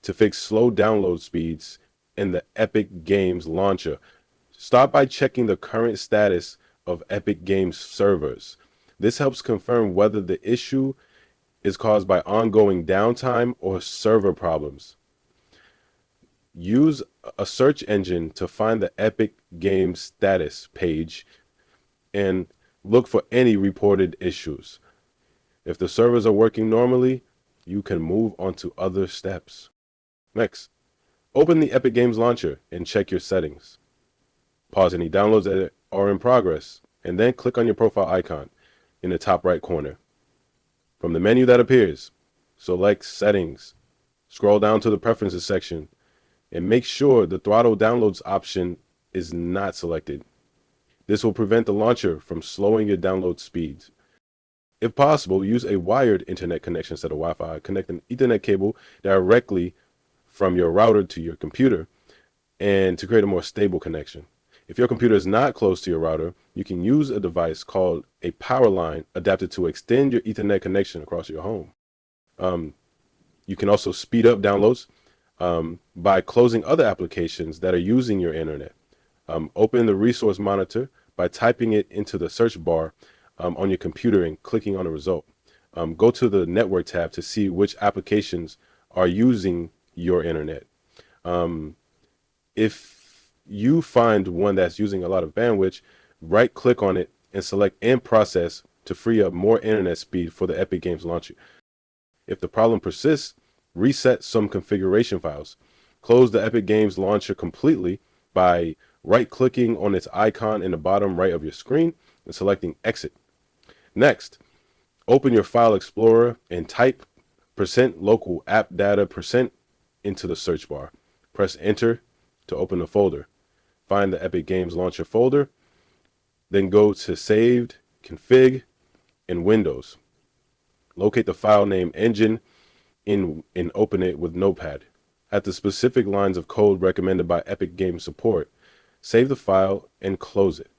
to fix slow download speeds in the Epic Games launcher. Start by checking the current status of Epic Games servers. This helps confirm whether the issue is caused by ongoing downtime or server problems. Use a search engine to find the Epic Games status page and look for any reported issues. If the servers are working normally, you can move on to other steps. Next, open the Epic Games launcher and check your settings. Pause any downloads that are in progress, and then click on your profile icon in the top right corner. From the menu that appears, select Settings, scroll down to the Preferences section, and make sure the Throttle Downloads option is not selected. This will prevent the launcher from slowing your download speeds. If possible, use a wired internet connection instead of Wi-Fi. Connect an Ethernet cable directly from your router to your computer and to create a more stable connection. If your computer is not close to your router, you can use a device called a power line adapted to extend your Ethernet connection across your home. You can also speed up downloads by closing other applications that are using your internet. Open the resource monitor by typing it into the search bar on your computer and clicking on the result. Go to the network tab to see which applications are using your internet. If you find one that's using a lot of bandwidth, right click on it and select End Process to free up more internet speed for the Epic Games launcher. If the problem persists, reset some configuration files. Close the Epic Games launcher completely by right-clicking on its icon in the bottom right of your screen and selecting Exit. Next, open your File Explorer and type %local app data% into the search bar. Press Enter to open the folder. Find the Epic Games launcher folder, then go to Saved, Config, and Windows. Locate the file name engine and open it with Notepad. At the specific lines of code recommended by Epic Games support, save the file and close it.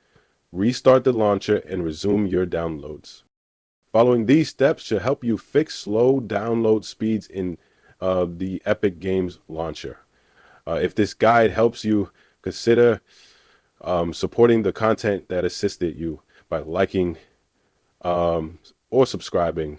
Restart the launcher and resume your downloads. Following these steps should help you fix slow download speeds in the Epic Games launcher. If this guide helps you, consider supporting the content that assisted you by liking or subscribing